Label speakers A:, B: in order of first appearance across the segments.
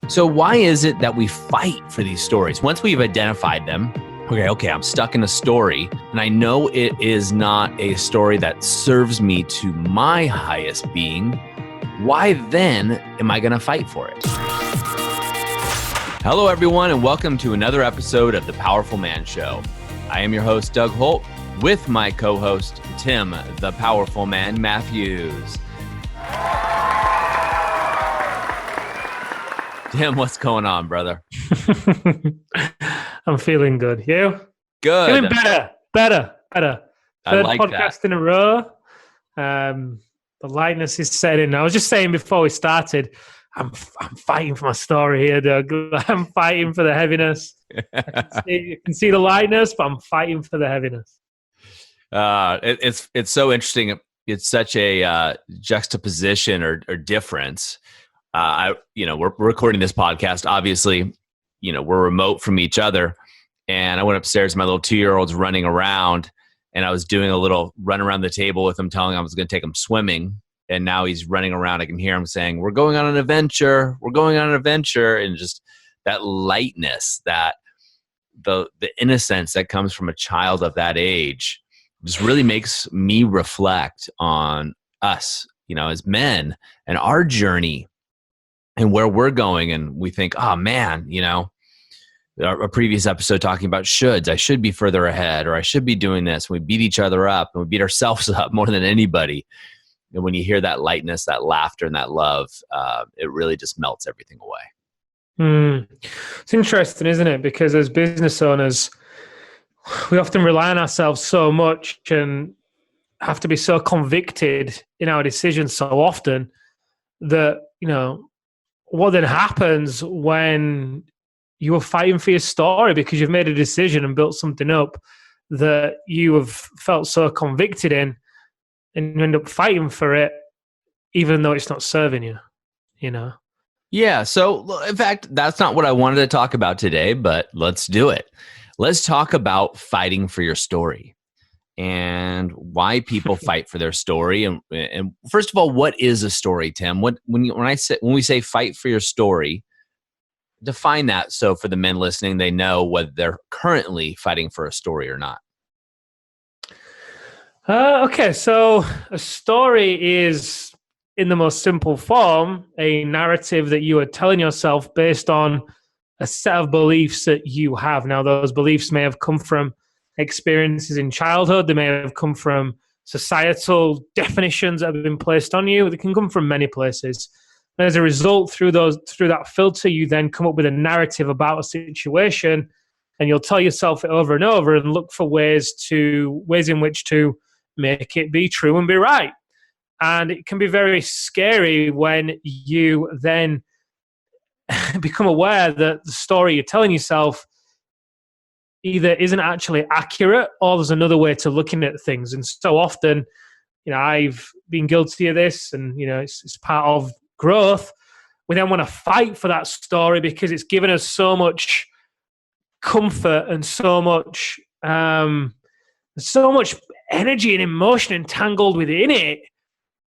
A: So why is it that we fight for these stories? Once we've identified them, okay, I'm stuck in a story and I know it is not a story that serves me to my highest being. Why then am I going to fight for it? Hello, everyone, and welcome to another episode of The Powerful Man Show. I am your host, Doug Holt, with my co-host, Tim, the Powerful Man Matthews. Tim, what's going on, brother?
B: I'm feeling good. You?
A: Good.
B: Feeling better.
A: I like
B: podcast
A: that.
B: in a row. The lightness is setting. I was just saying before we started, I'm fighting for my story here, Doug. I'm fighting for the heaviness. You can see the lightness, but I'm fighting for the heaviness.
A: It's so interesting. It's such a juxtaposition or difference. We're recording this podcast. Obviously, we're remote from each other. And I went upstairs. My little 2-year-old's running around, and I was doing a little run around the table with him, telling him I was going to take him swimming. And now he's running around. I can hear him saying, "We're going on an adventure. We're going on an adventure." And just that lightness, that the innocence that comes from a child of that age, just really makes me reflect on us, as men and our journey and where we're going. And we think, oh man, a previous episode talking about shoulds. I should be further ahead, or I should be doing this. We beat each other up, and we beat ourselves up more than anybody. And when you hear that lightness, that laughter, and that love, it really just melts everything away.
B: It's interesting, isn't it? Because as business owners, we often rely on ourselves so much and have to be so convicted in our decisions so often that, what then happens when you are fighting for your story because you've made a decision and built something up that you have felt so convicted in, and you end up fighting for it even though it's not serving you,
A: Yeah. So in fact, that's not what I wanted to talk about today, but let's do it. Let's talk about fighting for your story and why people fight for their story. And first of all, what is a story, Tim? When we say fight for your story, define that so for the men listening, they know whether they're currently fighting for a story or not.
B: Okay, so a story is, in the most simple form, a narrative that you are telling yourself based on a set of beliefs that you have. Now, those beliefs may have come from experiences in childhood. They may have come from societal definitions that have been placed on you. They can come from many places. And as a result, through that filter, you then come up with a narrative about a situation, and you'll tell yourself it over and over and look for ways in which to make it be true and be right. And it can be very scary when you then become aware that the story you're telling yourself either isn't actually accurate or there's another way to looking at things. And so often, I've been guilty of this, and, it's part of growth. We then want to fight for that story because it's given us so much comfort and so much energy and emotion entangled within it.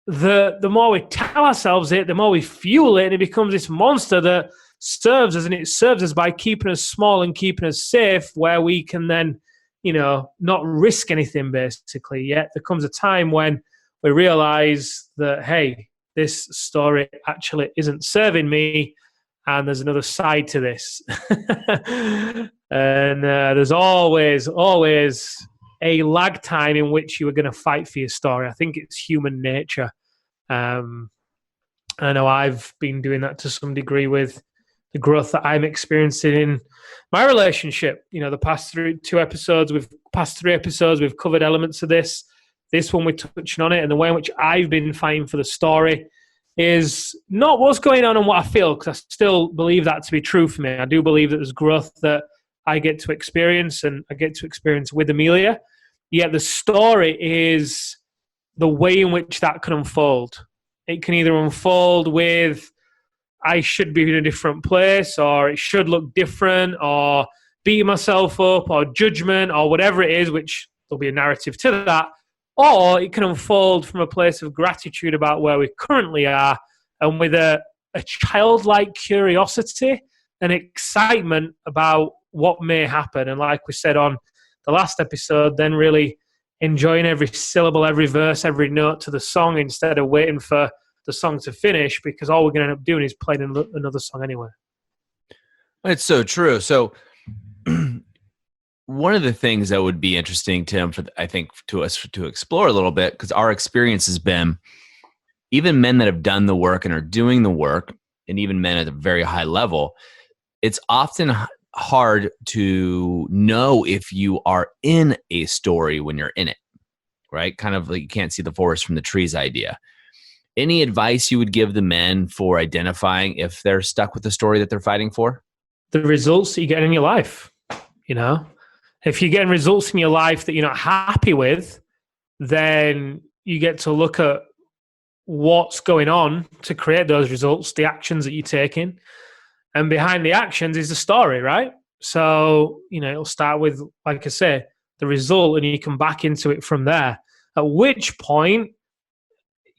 B: The more we tell ourselves it, the more we fuel it, and it becomes this monster that serves us, and it serves us by keeping us small and keeping us safe, where we can then, not risk anything, basically. Yet there comes a time when we realize that, hey, this story actually isn't serving me, and there's another side to this. And there's always a lag time in which you are going to fight for your story. I think it's human nature. I know I've been doing that to some degree with the growth that I'm experiencing in my relationship. The past three episodes, we've covered elements of this. This one, we're touching on it, and the way in which I've been fighting for the story is not what's going on and what I feel, because I still believe that to be true for me. I do believe that there's growth that I get to experience, and I get to experience with Amelia. Yet the story is the way in which that can unfold. It can either unfold with, I should be in a different place, or it should look different, or beating myself up, or judgment, or whatever it is, which there'll be a narrative to that. Or it can unfold from a place of gratitude about where we currently are, and with a a childlike curiosity and excitement about what may happen. And like we said on the last episode, then really enjoying every syllable, every verse, every note to the song instead of waiting for the song to finish, because all we're going to end up doing is playing another song anyway.
A: It's so true. So one of the things that would be interesting, Tim, I think to us to explore a little bit, because our experience has been even men that have done the work and are doing the work, and even men at a very high level, it's often hard to know if you are in a story when you're in it, right? Kind of like you can't see the forest from the trees idea. Any advice you would give the men for identifying if they're stuck with the story that they're fighting for?
B: The results that you get in your life, if you're getting results in your life that you're not happy with, then you get to look at what's going on to create those results, the actions that you're taking. And behind the actions is the story, right? So, it'll start with, like I say, the result, and you can back into it from there. At which point,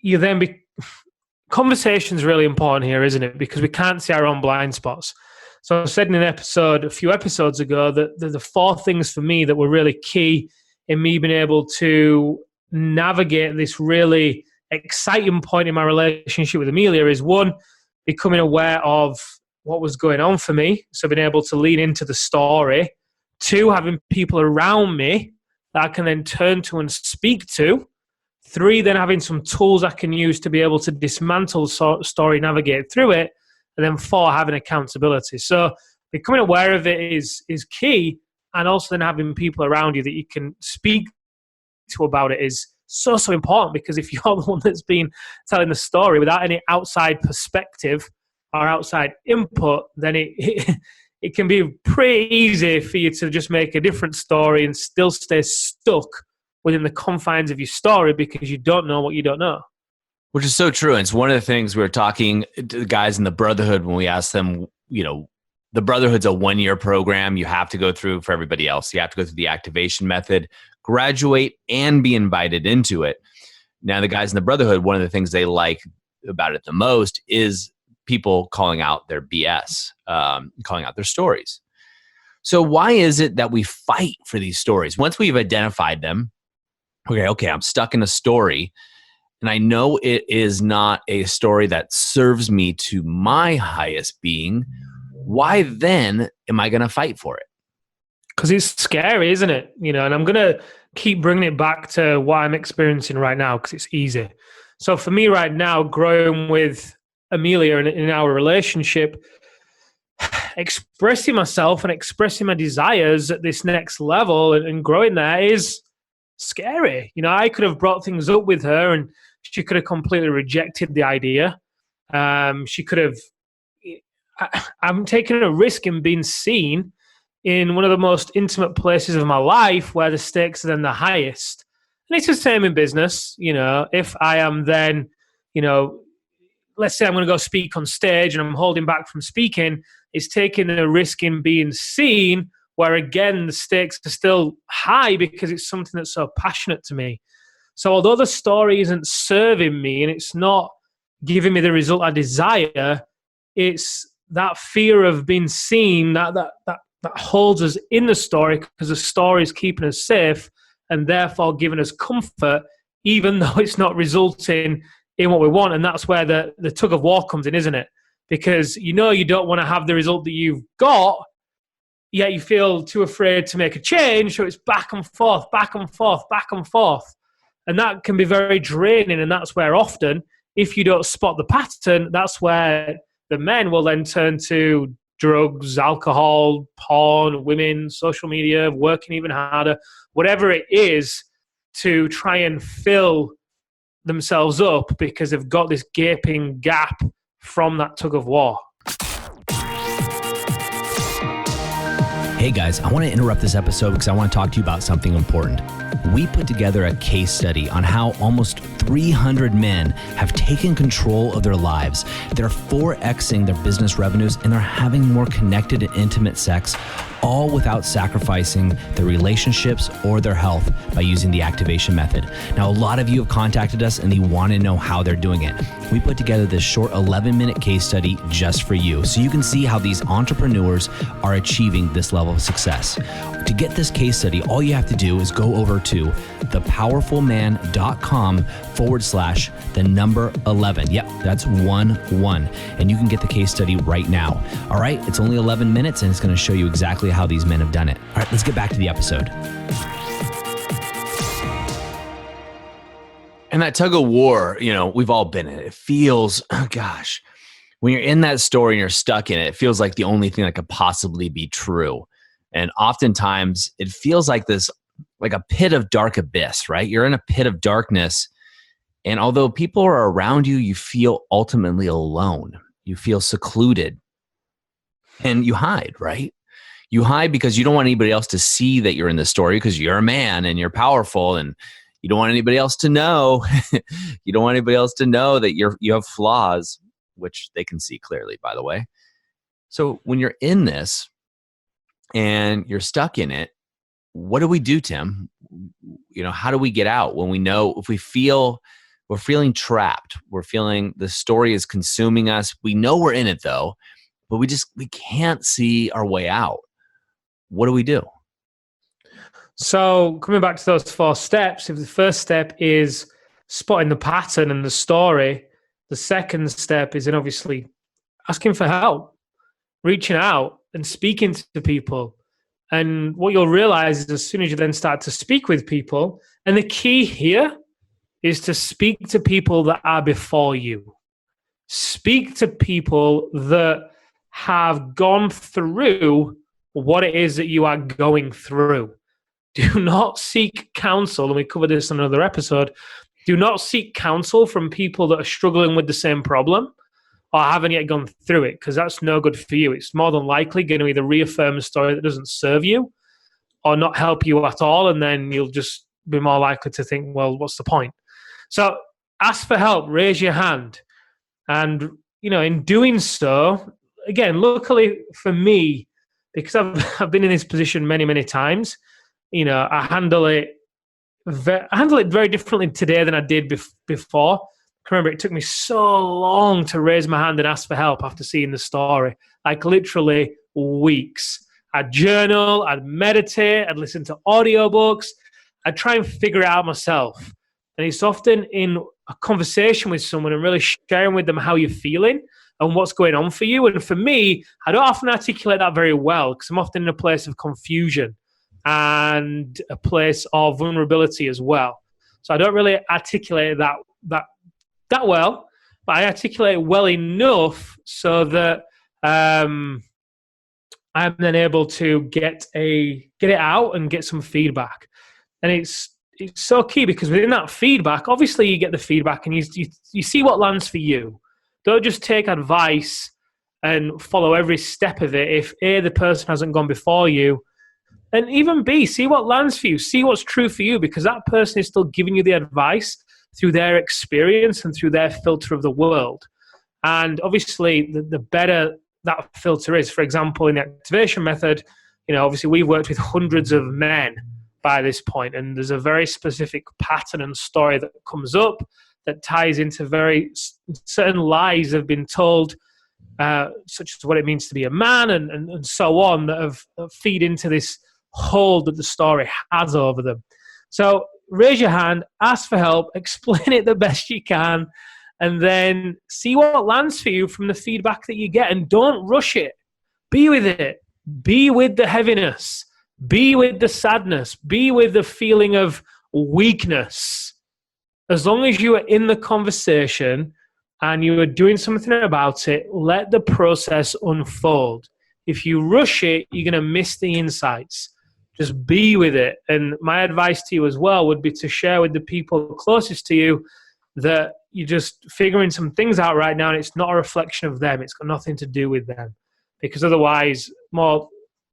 B: you then conversation's really important here, isn't it? Because we can't see our own blind spots. So I said in an episode a few episodes ago that the 4 things for me that were really key in me being able to navigate this really exciting point in my relationship with Amelia is 1, becoming aware of what was going on for me. So being able to lean into the story. 2, having people around me that I can then turn to and speak to. 3, then having some tools I can use to be able to dismantle the story, navigate through it. And then 4, having accountability. So becoming aware of it is key. And also then having people around you that you can speak to about it is so important, because if you're the one that's been telling the story without any outside perspective or outside input, then it can be pretty easy for you to just make a different story and still stay stuck within the confines of your story because you don't know what you don't know.
A: Which is so true. And it's one of the things we were talking to the guys in the Brotherhood when we asked them, the Brotherhood's a 1-year program you have to go through for everybody else. You have to go through the activation method, graduate, and be invited into it. Now, the guys in the Brotherhood, one of the things they like about it the most is people calling out their BS, calling out their stories. So why is it that we fight for these stories? Once we've identified them, okay, I'm stuck in a story, and I know it is not a story that serves me to my highest being, why then am I going to fight for it?
B: Because it's scary, isn't it? And I'm going to keep bringing it back to what I'm experiencing right now because it's easy. So for me right now, growing with Amelia in our relationship, expressing myself and expressing my desires at this next level and growing there is scary. I could have brought things up with her and she could have completely rejected the idea. She could have... I'm taking a risk in being seen in one of the most intimate places of my life where the stakes are then the highest. And it's the same in business. If I am then, let's say I'm going to go speak on stage and I'm holding back from speaking, it's taking a risk in being seen where, again, the stakes are still high because it's something that's so passionate to me. So although the story isn't serving me and it's not giving me the result I desire, it's that fear of being seen that holds us in the story, because the story is keeping us safe and therefore giving us comfort, even though it's not resulting in what we want. And that's where the tug of war comes in, isn't it? Because you don't want to have the result that you've got, yet you feel too afraid to make a change. So it's back and forth, back and forth, back and forth. And that can be very draining. And that's where often, if you don't spot the pattern, that's where the men will then turn to drugs, alcohol, porn, women, social media, working even harder, whatever it is, to try and fill themselves up because they've got this gaping gap from that tug of war.
C: Hey guys, I want to interrupt this episode because I want to talk to you about something important. We put together a case study on how almost 300 men have taken control of their lives. They're 4Xing their business revenues, and they're having more connected and intimate sex, all without sacrificing their relationships or their health by using the activation method. Now, a lot of you have contacted us and they want to know how they're doing it. We put together this short 11-minute case study just for you, so you can see how these entrepreneurs are achieving this level of success. To get this case study, all you have to do is go over to thepowerfulman.com/11. Yep, that's 11. And you can get the case study right now. All right, it's only 11 minutes and it's going to show you exactly how these men have done it. All right, let's get back to the episode.
A: And that tug of war, we've all been in it. It feels, oh gosh, when you're in that story and you're stuck in it, it feels like the only thing that could possibly be true. And oftentimes it feels like like a pit of dark abyss, right? You're in a pit of darkness. And although people are around you, you feel ultimately alone. You feel secluded and you hide, right? You hide because you don't want anybody else to see that you're in the story because you're a man and you're powerful and you don't want anybody else to know. You don't want anybody else to know that you have flaws, which they can see clearly, by the way. So when you're in this and you're stuck in it, what do we do, Tim? How do we get out when we know, if we feel we're feeling trapped, we're feeling the story is consuming us. We know we're in it though, but we can't see our way out. What do we do?
B: So coming back to those 4 steps, if the first step is spotting the pattern and the story, the second step is in obviously asking for help, reaching out and speaking to people. And what you'll realize is as soon as you then start to speak with people, and the key here is to speak to people that are before you. Speak to people that have gone through what it is that you are going through. Do not seek counsel, and we covered this in another episode. Do not seek counsel from people that are struggling with the same problem or haven't yet gone through it, because that's no good for you. It's more than likely going to either reaffirm a story that doesn't serve you or not help you at all, and then you'll just be more likely to think, well, what's the point? So ask for help, raise your hand. And, in doing so, again, luckily for me, because I've been in this position many, many times, I handle it very differently today than I did before. I remember it took me so long to raise my hand and ask for help after seeing the story, like literally weeks. I'd journal, I'd meditate, I'd listen to audiobooks, I'd try and figure it out myself. And it's often in a conversation with someone and really sharing with them how you're feeling and what's going on for you. And for me, I don't often articulate that very well because I'm often in a place of confusion and a place of vulnerability as well. So I don't really articulate that well, but I articulate it well enough so that I'm then able to get it out and get some feedback. And it's so key because within that feedback, obviously you get the feedback and you see what lands for you. Don't just take advice and follow every step of it if A, the person hasn't gone before you, and even B, see what lands for you, see what's true for you, because that person is still giving you the advice through their experience and through their filter of the world. And obviously, the better that filter is. For example, in the activation method, obviously we've worked with hundreds of men by this point, and there's a very specific pattern and story that comes up that ties into very certain lies that have been told, such as what it means to be a man and so on, that feed into this hold that the story has over them. So raise your hand, ask for help, explain it the best you can, and then see what lands for you from the feedback that you get. And don't rush it. Be with it. Be with the heaviness. Be with the sadness. Be with the feeling of weakness. As long as you are in the conversation and you are doing something about it, let the process unfold. If you rush it, you're going to miss the insights. Just be with it. And my advice to you as well would be to share with the people closest to you that you're just figuring some things out right now and it's not a reflection of them. It's got nothing to do with them. Because otherwise, more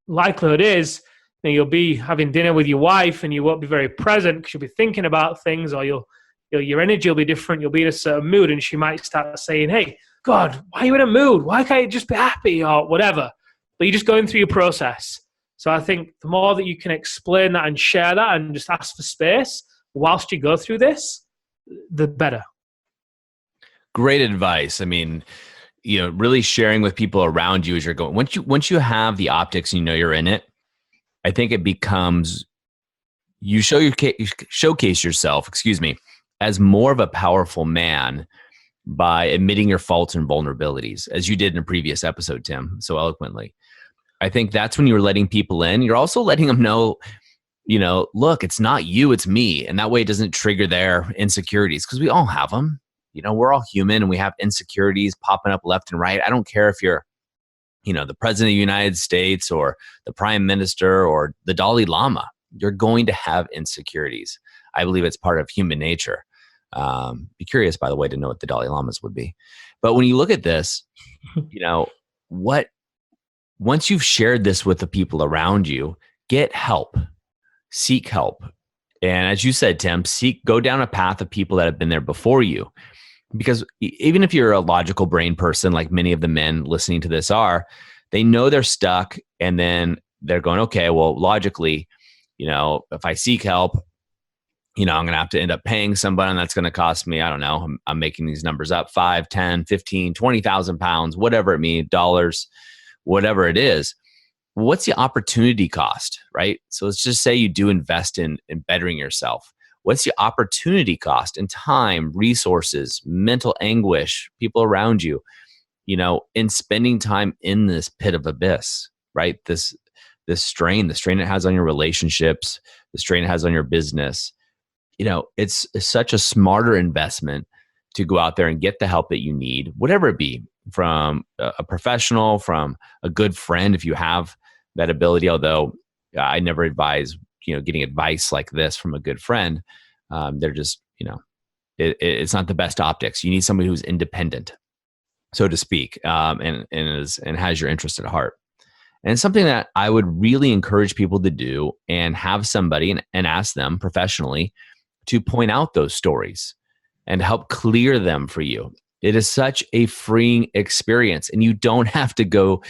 B: likelihood is you'll be having dinner with your wife and you won't be very present because you'll be thinking about things, or you'll your energy will be different. You'll be in a certain mood, and she might start saying, "Hey, God, why are you in a mood? Why can't you just be happy?" or whatever. But you're just going through your process. So I think the more that you can explain that and share that and just ask for space whilst you go through this, the better.
A: Great advice. I mean, really sharing with people around you as you're going. Once you have the optics and you're in it, I think it becomes, you showcase yourself, as more of a powerful man by admitting your faults and vulnerabilities, as you did in a previous episode, Tim, so eloquently. I think that's when you're letting people in. You're also letting them know, look, it's not you, it's me. And that way it doesn't trigger their insecurities, because we all have them. We're all human and we have insecurities popping up left and right. I don't care if you're, the president of the United States or the prime minister or the Dalai Lama. You're going to have insecurities. I believe it's part of human nature. Be curious, by the way, to know what the Dalai Lamas would be. But when you look at this, once you've shared this with the people around you, get help, seek help. And as you said, Tim, go down a path of people that have been there before you. Because even if you're a logical brain person, like many of the men listening to this are, they know they're stuck, and then they're going, okay, well, logically, if I seek help, I'm going to have to end up paying somebody, and that's going to cost me, I don't know, I'm making these numbers up, 5, 10, 15, 20,000 pounds, whatever it means, dollars, whatever it is. What's the opportunity cost, right? So let's just say you do invest in bettering yourself. What's the opportunity cost in time, resources, mental anguish, people around you, in spending time in this pit of abyss, right? This strain, the strain it has on your relationships, the strain it has on your business. It's such a smarter investment to go out there and get the help that you need, whatever it be, from a professional, from a good friend, if you have that ability. Although I never advise, getting advice like this from a good friend. They're just, it's not the best optics. You need somebody who's independent, so to speak, and has your interest at heart. And it's something that I would really encourage people to do, and have somebody and ask them professionally to point out those stories and help clear them for you. It is such a freeing experience, and you don't have to go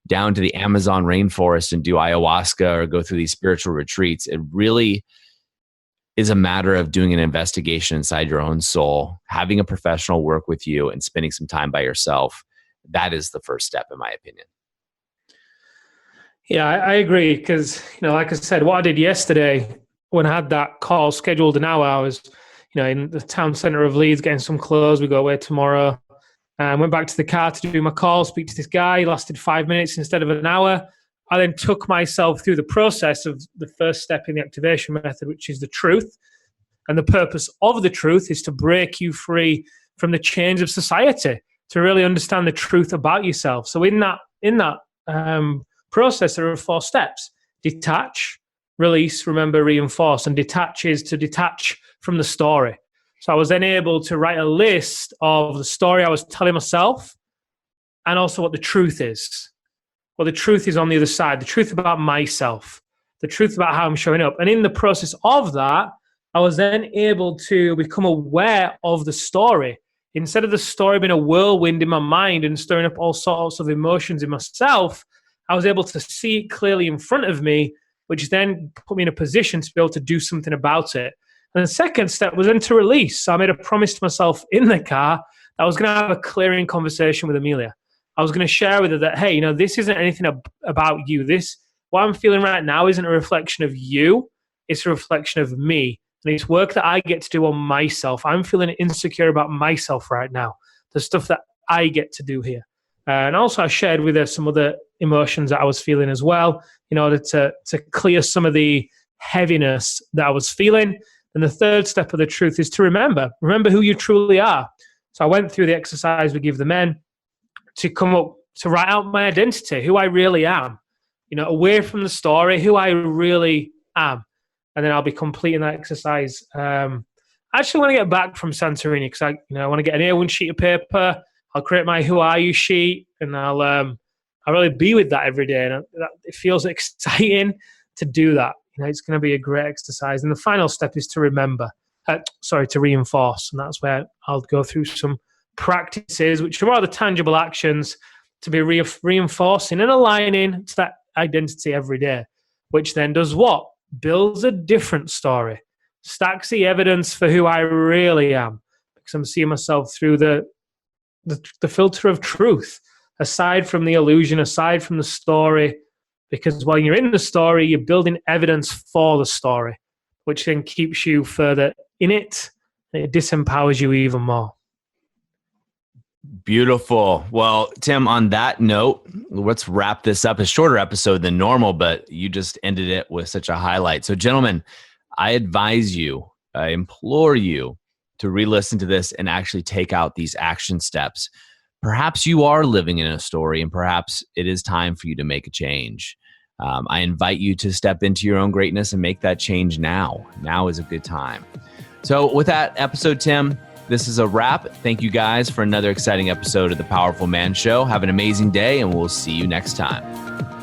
A: down to the Amazon rainforest and do ayahuasca or go through these spiritual retreats. It really is a matter of doing an investigation inside your own soul, having a professional work with you, and spending some time by yourself. That is the first step, in my opinion.
B: Yeah, I agree. Because, like I said, what I did yesterday when I had that call scheduled an hour, I was, in the town centre of Leeds getting some clothes. We go away tomorrow. I went back to the car to do my call, speak to this guy. He lasted 5 minutes instead of an hour. I then took myself through the process of the first step in the activation method, which is the truth. And the purpose of the truth is to break you free from the chains of society, to really understand the truth about yourself. So in that process, there are 4 steps: detach, release, remember, reinforce. And detach is to detach from the story. So I was then able to write a list of the story I was telling myself, and also what the truth is. Well, the truth is on the other side, the truth about myself, the truth about how I'm showing up. And in the process of that, I was then able to become aware of the story. Instead of the story being a whirlwind in my mind and stirring up all sorts of emotions in myself, I was able to see it clearly in front of me, which then put me in a position to be able to do something about it. And the second step was then to release. So I made a promise to myself in the car that I was going to have a clearing conversation with Amelia. I was going to share with her that, hey, this isn't anything about you. What I'm feeling right now isn't a reflection of you. It's a reflection of me. And it's work that I get to do on myself. I'm feeling insecure about myself right now. The stuff that I get to do here. And also I shared with her some other emotions that I was feeling as well, in order to clear some of the heaviness that I was feeling. And the third step of the truth is to remember who you truly are. So I went through the exercise we give the men to come up, to write out my identity, who I really am, away from the story, who I really am. And then I'll be completing that exercise. I actually want to get back from Santorini because I want to get an A1 sheet of paper. I'll create my Who Are You sheet, and I'll really be with that every day. And it feels exciting to do that. It's going to be a great exercise. And the final step is to remember. to reinforce. And that's where I'll go through some practices, which are more the tangible actions to be reinforcing and aligning to that identity every day, which then does what? Builds a different story, stacks the evidence for who I really am, because I'm seeing myself through the filter of truth, aside from the illusion, aside from the story, because while you're in the story, you're building evidence for the story, which then keeps you further in it, and it disempowers you even more.
A: Beautiful. Well, Tim, on that note, let's wrap this up. A shorter episode than normal, but you just ended it with such a highlight. So, gentlemen, I advise you, I implore you to re-listen to this and actually take out these action steps. Perhaps you are living in a story, and perhaps it is time for you to make a change. I invite you to step into your own greatness and make that change now. Now is a good time. So with that episode, Tim, this is a wrap. Thank you guys for another exciting episode of The Powerful Man Show. Have an amazing day, and we'll see you next time.